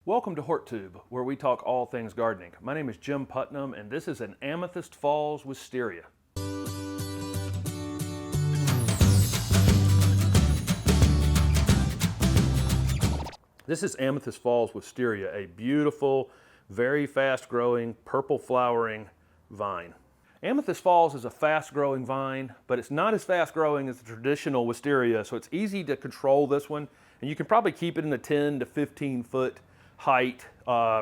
Welcome to HortTube, where we talk all things gardening. My name is Jim Putnam, and this is an Amethyst Falls Wisteria. This is Amethyst Falls Wisteria, a beautiful, very fast-growing, purple flowering vine. Amethyst Falls is a fast-growing vine, but it's not as fast-growing as the traditional wisteria, so it's easy to control this one, and you can probably keep it in the 10 to 15 foot height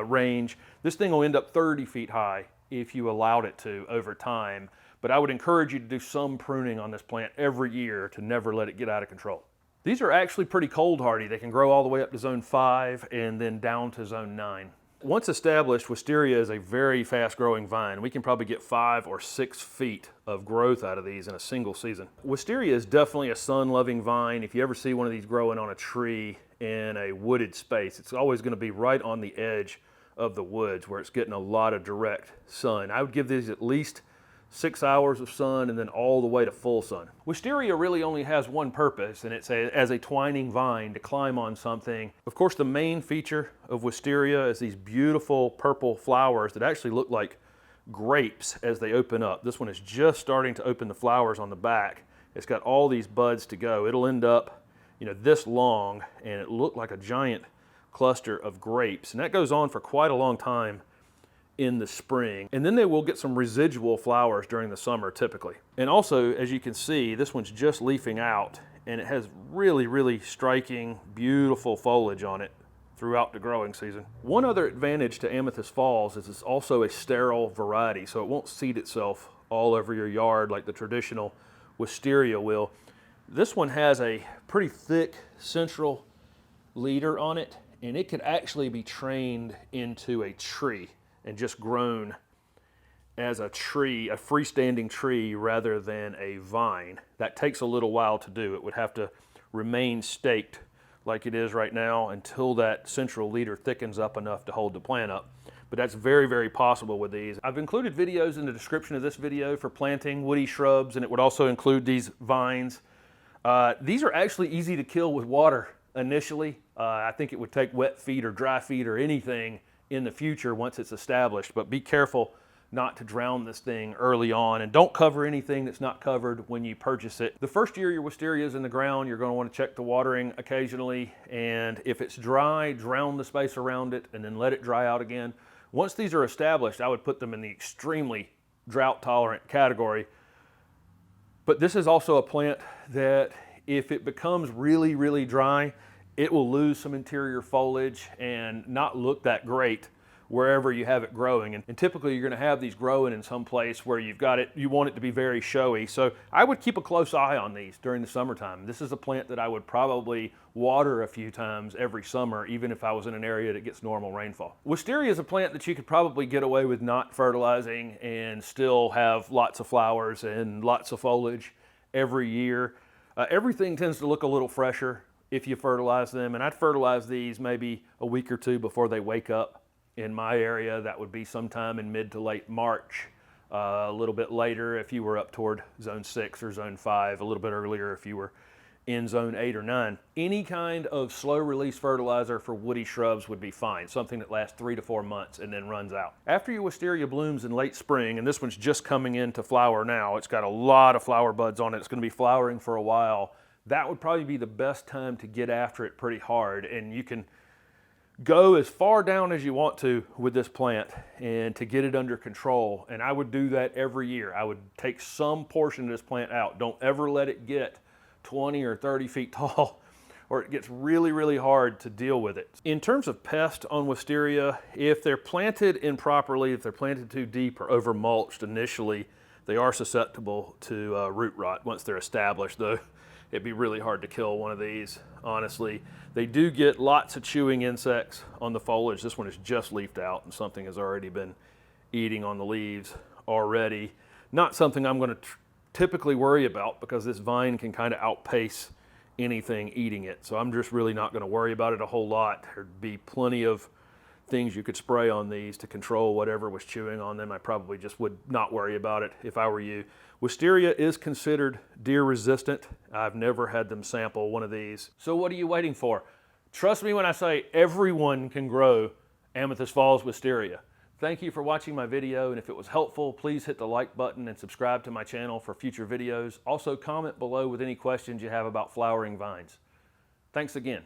range. This thing will end up 30 feet high if you allowed it to over time, but I would encourage you to do some pruning on this plant every year to never let it get out of control. These are actually pretty cold hardy. They can grow all the way up to zone 5 and then down to zone 9. Once established, wisteria is a very fast growing vine. We can probably get 5 or 6 feet of growth out of these in a single season. Wisteria is definitely a sun loving vine. If you ever see one of these growing on a tree in a wooded space, it's always going to be right on the edge of the woods where it's getting a lot of direct sun. I would give these at least 6 hours of sun and then all the way to full sun. Wisteria really only has one purpose, and it's as a twining vine to climb on something. Of course, the main feature of wisteria is these beautiful purple flowers that actually look like grapes as they open up. This one is just starting to open the flowers on the back. It's got all these buds to go. It'll end up, this long, and it looked like a giant cluster of grapes, and that goes on for quite a long time in the spring. And then they will get some residual flowers during the summer typically. And also, as you can see, this one's just leafing out, and it has really striking, beautiful foliage on it throughout the growing season. One other advantage to Amethyst Falls is it's also a sterile variety, so it won't seed itself all over your yard like the traditional wisteria will. This one has a pretty thick central leader on it, and it could actually be trained into a tree and just grown as a tree, a freestanding tree, rather than a vine. That takes a little while to do. It would have to remain staked like it is right now until that central leader thickens up enough to hold the plant up. But that's very possible with these. I've included videos in the description of this video for planting woody shrubs, and it would also include these vines. These are actually easy to kill with water initially. I think it would take wet feed or dry feed or anything in the future once it's established, but be careful not to drown this thing early on, and don't cover anything that's not covered when you purchase it. The first year your wisteria is in the ground, you're going to want to check the watering occasionally, and if it's dry, drown the space around it and then let it dry out again. Once these are established, I would put them in the extremely drought tolerant category. But this is also a plant that if it becomes really dry, it will lose some interior foliage and not look that great wherever you have it growing. And typically you're going to have these growing in some place where you want it to be very showy. So I would keep a close eye on these during the summertime. This is a plant that I would probably water a few times every summer, even if I was in an area that gets normal rainfall. Wisteria is a plant that you could probably get away with not fertilizing and still have lots of flowers and lots of foliage every year. Everything tends to look a little fresher if you fertilize them, and I'd fertilize these maybe a week or two before they wake up. In my area, that would be sometime in mid to late March. A little bit later if you were up toward zone 6 or zone 5, a little bit earlier if you were in zone 8 or 9. Any kind of slow release fertilizer for woody shrubs would be fine, something that lasts 3 to 4 months and then runs out. After your wisteria blooms in late spring, and this one's just coming into flower now, it's got a lot of flower buds on it, it's going to be flowering for a while. That would probably be the best time to get after it pretty hard, and you can go as far down as you want to with this plant and to get it under control. And I would do that every year. I would take some portion of this plant out. Don't ever let it get 20 or 30 feet tall or it gets really hard to deal with it. In terms of pest on wisteria, if they're planted improperly, if they're planted too deep or over mulched initially, they are susceptible to root rot once they're established, though. It'd be really hard to kill one of these, honestly. They do get lots of chewing insects on the foliage. This one is just leafed out and something has already been eating on the leaves already. Not something I'm going to typically worry about because this vine can kind of outpace anything eating it. So I'm just really not going to worry about it a whole lot. There'd be plenty of things you could spray on these to control whatever was chewing on them. I probably just would not worry about it if I were you. Wisteria is considered deer resistant. I've never had them sample one of these. So what are you waiting for? Trust me when I say everyone can grow Amethyst Falls Wisteria. Thank you for watching my video, and if it was helpful, please hit the like button and subscribe to my channel for future videos. Also, comment below with any questions you have about flowering vines. Thanks again.